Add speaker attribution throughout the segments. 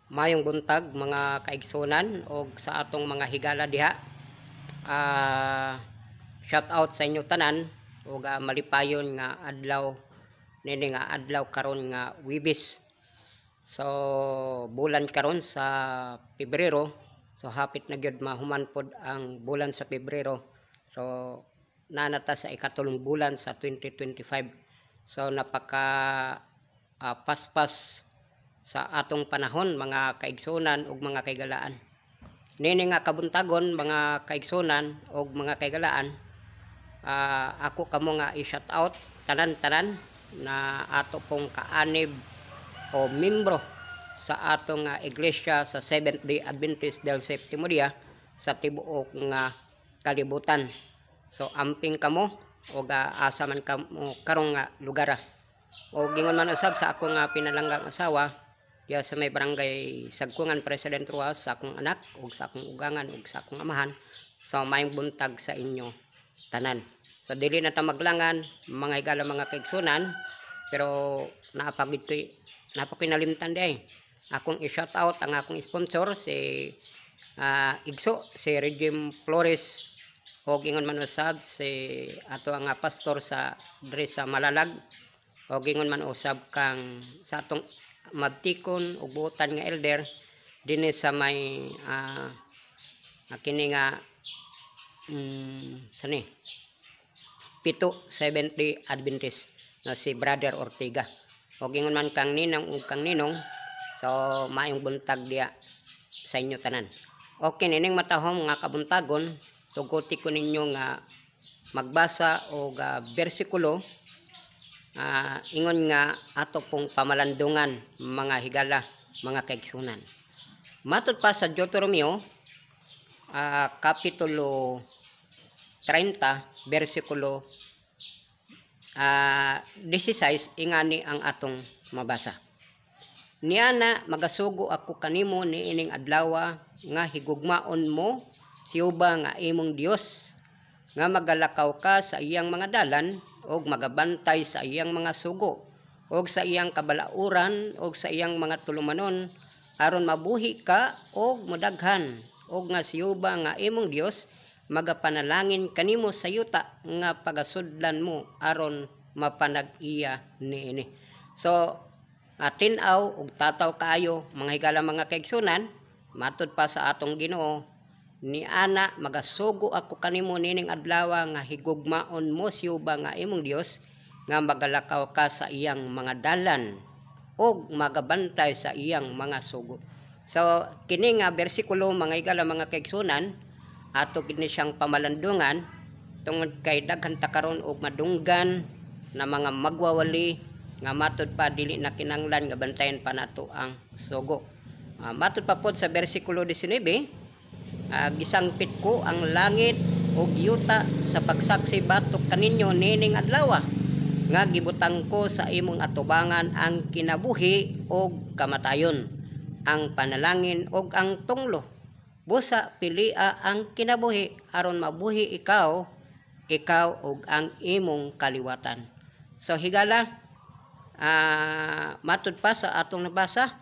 Speaker 1: Mayong buntag mga kaigsunan o sa atong mga higala diha. Shout out sa inyo tanan ug malipayon nga adlaw nini nga adlaw karon nga Wibis. So bulan karon sa Pebrero. So hapit na gyud mahuman pod ang bulan sa Pebrero. So nanata sa ikatulong bulan sa 2025. So napaka paspas sa atong panahon mga kaigsunan ug mga kaigalaan. Nini nga kabuntagon mga kaigsunan ug mga kaigalaan, ako kamo nga i-shout out tanan-tanan na ato pong kaanib o membro sa atong iglesia sa Seventh-day Adventist del Séptimo Día sa tibuok nga kalibutan. So amping kamo o asa man kamo karong nga lugar. O gingon man usab sa ako nga pinalanggang asawa ya sa may barangay Sagkungan President Ruas sa akong anak ug sa akong ugangan ug sa akong amahan. So mayong buntag sa inyo tanan. So dili na ta maglangan mga higala mga kaigsunan, pero napakinalimtan di ay. Akong i-shout out ang akong sponsor si Igso, si Regime Flores, o gingon man usab si ato ang pastor sa diri sa Malalag, o gingon man usab kang sa atong mabtikon ug buotan nga elder dinhi sa may kini nga sani pito Seventh-day Adventist na si Brother Ortega, o gingon man kang ninang ug kang ninong. So maayong buntag diya sa inyo tanan. Okay, nining matahom nga kabuntagon, tuguti ko ninyo nga magbasa og bersikulo ingon nga ato pong pamalandungan mga higala mga kaigsunan. Matud pa sa Deuteronomio kapitulo 30 bersikulo 16 ingani ang atong mabasa. Niana magasugo ako kanimo niining adlaw nga higugmaon mo siuba nga imong Dios, nga magalakaw ka sa iyang mga dalan og magabantay sa iyang mga sugo og sa iyang kabalauran og sa iyang mga tulumanon aron mabuhi ka og modaghan, og nga siuba nga imong Dios magapanalangin kanimo sa yuta nga pagasudlan mo aron mapanag-iya niini. So tinaw og tataw kaayo mga higala mga kaigsunan, matud pa sa atong Ginoo, ni ana magasugo ako kanimo nining adlaw nga higugmaon mo siuba nga imong Dios, nga magalakaw ka sa iyang mga dalan og magabantay sa iyang mga sugo. So kini nga bersikulo mga higala mga kaigsunan, ato kini siyang pamalandungan tungod kay daghan ta karon og madunggan na mga magwawali nga matud pa dili na kinanglan nga bantayan pa nato ang sugo. Matud pa pod sa bersikulo 19, gisangpit ko ang langit ug yuta sa pagsaksi batok kaninyo nining adlaw, nga gibutang ko sa imong atubangan ang kinabuhi ug kamatayon, ang panalangin ug ang tunglo. Busa pilia ang kinabuhi aron mabuhi ikaw ug ang imong kaliwatan. So higala, matud pa sa atong nabasa,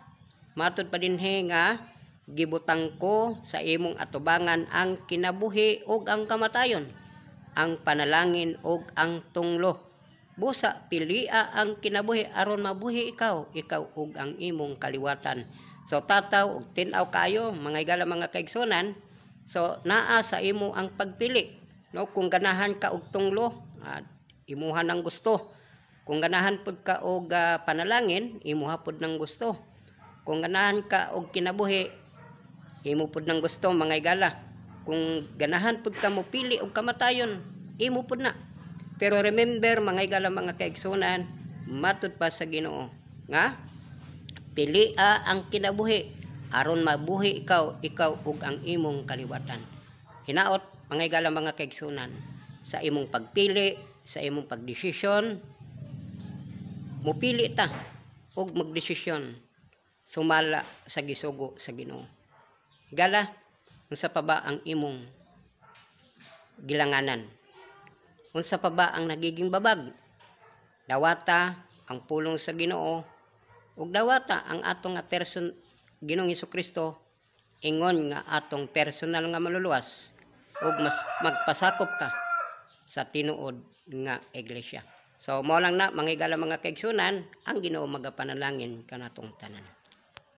Speaker 1: matud pa dinhi nga gibutang ko sa imong atubangan ang kinabuhi ug ang kamatayon, ang panalangin ug ang tunglo. Busa pilia ang kinabuhi aron mabuhi ikaw ug ang imong kaliwatan. So tataw ug tin-aw kayo mga higala mga kaigsunan. So naa sa imo ang pagpili, no? Kung ganahan ka og tunglo, imuha ng gusto. Kung ganahan pud ka og panalangin, imuha pud ng gusto. Kung ganahan ka og kinabuhi, imo pud ng gusto mga higala. Kung ganahan pud ka mo pili og kamatayon, imo pud na. Pero remember mga higala mga kaigsunan, matud pa sa Ginoo nga pilia ang kinabuhi aron mabuhi ikaw ug ang imong kaliwatan. Hinaot mga higala mga kaigsunan, sa imong pagpili, sa imong pagdesisyon, mupili ta ug magdesisyon sumala sa gisugo sa Ginoo. Higala, unsa pa ba ang imong gilanganan? Unsa pa ba ang nagiging babag? Dawata ang pulong sa Ginoo ug dawata ang atong Ginoong Hesukristo ingon nga atong personal nga maluluwas ug mas magpasakop ka sa tinuod nga iglesia. So mao lang na manghigala mga kaigsunan, ang Ginoo magapanalangin kanatong tanan.